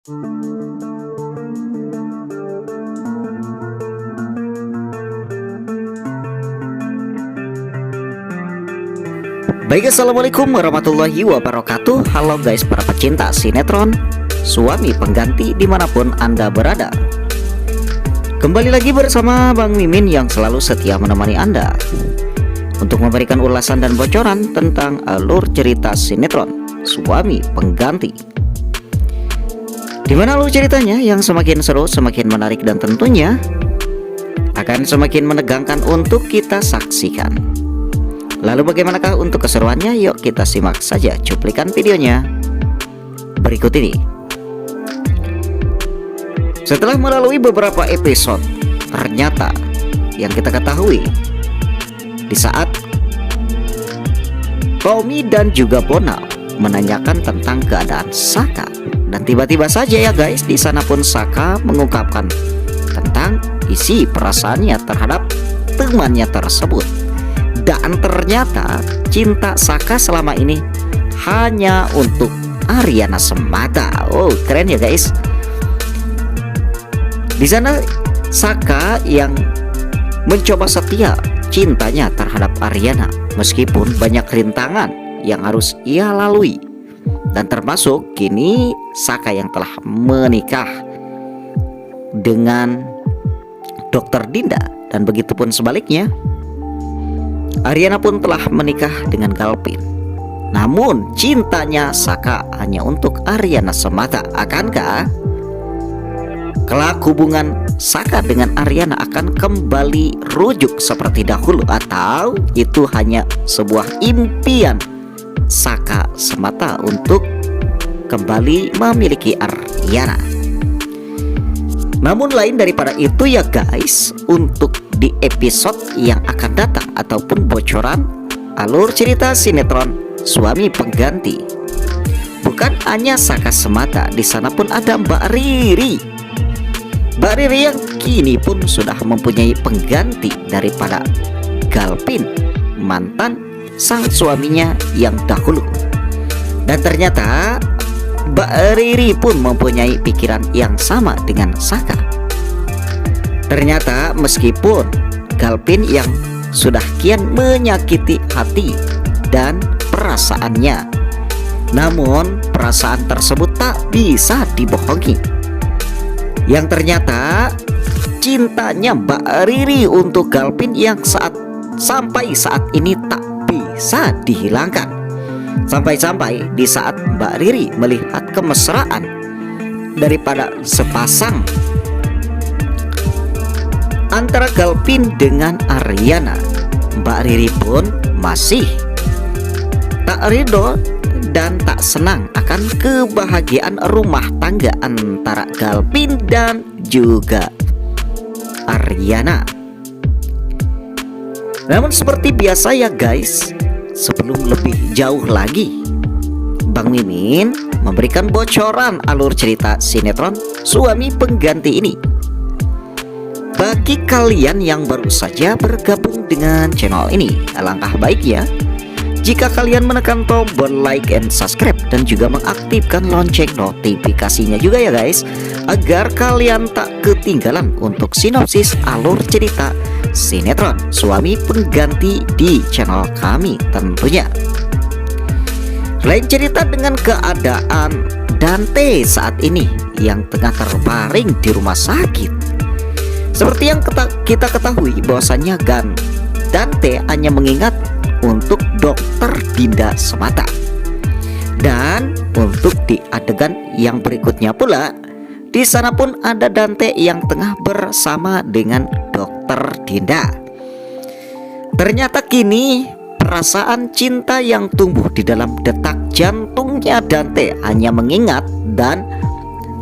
Baik, assalamualaikum warahmatullahi wabarakatuh. Halo guys, para pecinta sinetron Suami Pengganti dimanapun Anda berada. Kembali lagi bersama Bang Mimin yang selalu setia menemani Anda untuk memberikan ulasan dan bocoran tentang alur cerita sinetron Suami Pengganti, dimana alur ceritanya yang semakin seru, semakin menarik, dan tentunya akan semakin menegangkan untuk kita saksikan. Lalu bagaimanakah untuk keseruannya? Yuk kita simak saja cuplikan videonya berikut ini. Setelah melalui beberapa episode, ternyata yang kita ketahui di saat Tommy dan juga Bona menanyakan tentang keadaan Saka, dan tiba-tiba saja ya guys, di sana pun Saka mengungkapkan tentang isi perasaannya terhadap temannya tersebut. Dan ternyata cinta Saka selama ini hanya untuk Aryana semata. Oh, keren ya guys. Di sana Saka yang mencoba setia cintanya terhadap Aryana meskipun banyak rintangan yang harus ia lalui. Dan termasuk kini Saka yang telah menikah dengan Dr. Dinda, dan begitupun sebaliknya Aryana pun telah menikah dengan Galpin. Namun cintanya Saka hanya untuk Aryana semata. Akankah kelak hubungan Saka dengan Aryana akan kembali rujuk seperti dahulu, atau itu hanya sebuah impian Saka semata untuk kembali memiliki Aryana? Namun lain daripada itu ya guys, untuk di episode yang akan datang ataupun bocoran alur cerita sinetron Suami Pengganti, bukan hanya Saka semata, di sana pun ada Mbak Riri. Mbak Riri yang kini pun sudah mempunyai pengganti daripada Galpin, mantan sang suaminya yang dahulu. Dan ternyata Mbak Riri pun mempunyai pikiran yang sama dengan Saka. Ternyata meskipun Galpin yang sudah kian menyakiti hati dan perasaannya, namun perasaan tersebut tak bisa dibohongi. Yang ternyata cintanya Mbak Riri untuk Galpin yang sampai saat ini tak bisa dihilangkan. Sampai-sampai di saat Mbak Riri melihat kemesraan daripada sepasang antara Galpin dengan Aryana, Mbak Riri pun masih tak ridho dan tak senang akan kebahagiaan rumah tangga antara Galpin dan juga Aryana. Namun seperti biasa ya guys, sebelum lebih jauh lagi, Bang Mimin memberikan bocoran alur cerita sinetron Suami Pengganti ini. Bagi kalian yang baru saja bergabung dengan channel ini, alangkah baiknya jika kalian menekan tombol like and subscribe dan juga mengaktifkan lonceng notifikasinya juga ya guys, agar kalian tak ketinggalan untuk sinopsis alur cerita sinetron Suami Pengganti di channel kami tentunya. Lain cerita dengan keadaan Dante saat ini yang tengah terbaring di rumah sakit. Seperti yang kita ketahui bahwasannya Dante hanya mengingat untuk Dr. Dinda semata. Dan untuk di adegan yang berikutnya pula, di sana pun ada Dante yang tengah bersama dengan Dr. Dinda. Ternyata kini perasaan cinta yang tumbuh di dalam detak jantungnya Dante hanya mengingat dan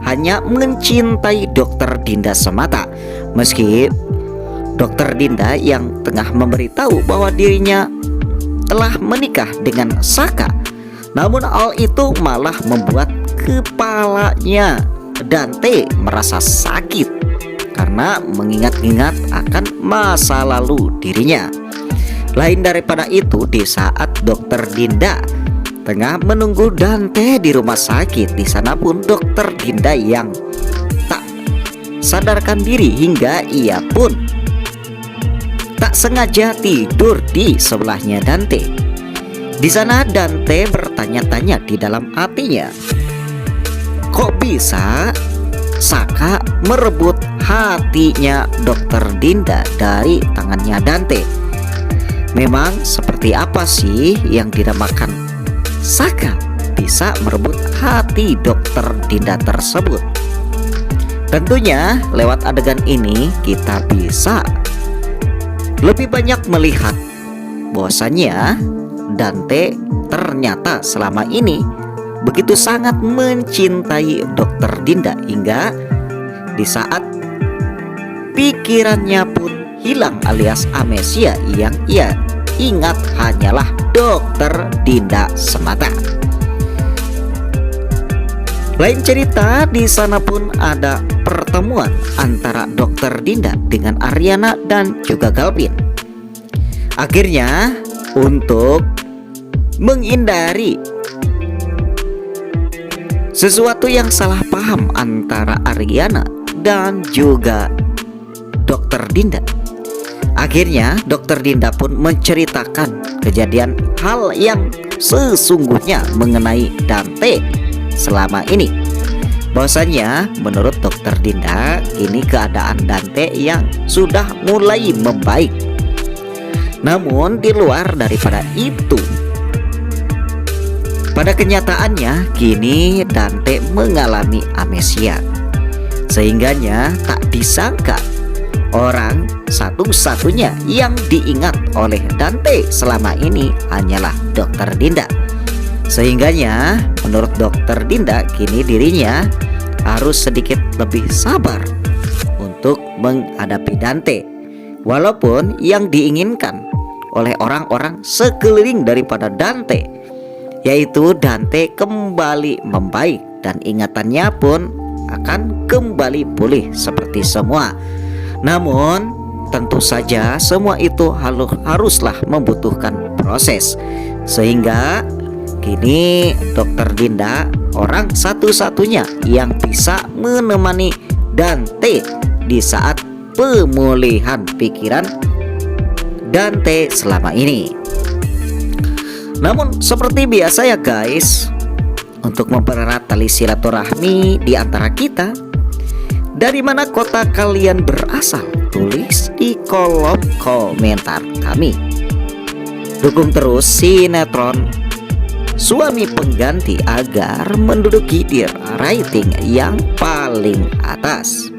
hanya mencintai Dr. Dinda semata. Meski Dr. Dinda yang tengah memberitahu bahwa dirinya telah menikah dengan Saka, namun hal itu malah membuat kepalanya Dante merasa sakit karena mengingat-ingat akan masa lalu dirinya. Lain daripada itu, di saat Dr. Dinda Tengah menunggu Dante di rumah sakit, di sana pun dokter Dinda yang tak sadarkan diri hingga ia pun tak sengaja tidur di sebelahnya Dante. Di sana Dante bertanya-tanya di dalam hatinya, kok bisa Saka merebut hatinya dokter Dinda dari tangannya Dante? Memang seperti apa sih yang dinamakan Saka bisa merebut hati dokter Dinda tersebut? Tentunya lewat adegan ini kita bisa lebih banyak melihat bahwasannya Dante ternyata selama ini begitu sangat mencintai dokter Dinda, hingga di saat pikirannya pun hilang alias amnesia, yang ia ingat hanyalah dokter Dinda semata. Lain cerita, di sana pun ada pertemuan antara dokter Dinda dengan Aryana dan juga Galvin. Akhirnya untuk menghindari sesuatu yang salah paham antara Aryana dan juga dokter Dinda, akhirnya dokter Dinda pun menceritakan kejadian hal yang sesungguhnya mengenai Dante selama ini. Bahwasanya menurut dokter Dinda, ini keadaan Dante yang sudah mulai membaik. Namun di luar daripada itu, pada kenyataannya kini Dante mengalami amnesia, sehingganya tak disangka orang satu-satunya yang diingat oleh Dante selama ini hanyalah dokter Dinda. Sehingganya menurut dokter Dinda, kini dirinya harus sedikit lebih sabar untuk menghadapi Dante. Walaupun yang diinginkan oleh orang-orang sekeliling daripada Dante, yaitu Dante kembali membaik dan ingatannya pun akan kembali pulih seperti semua. Namun tentu saja semua itu haruslah membutuhkan proses, sehingga kini dokter Dinda orang satu-satunya yang bisa menemani Dante di saat pemulihan pikiran Dante selama ini. Namun seperti biasa ya guys, untuk mempererat tali silaturahmi di antara kita, dari mana kota kalian berasal? Tulis di kolom komentar kami. Dukung terus sinetron Suami Pengganti agar menduduki di rating yang paling atas.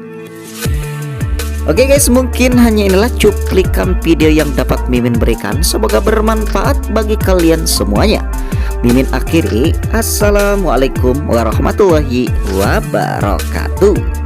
Oke guys, mungkin hanya inilah cuplikan video yang dapat Mimin berikan. Semoga bermanfaat bagi kalian semuanya. Mimin akhiri, assalamualaikum warahmatullahi wabarakatuh.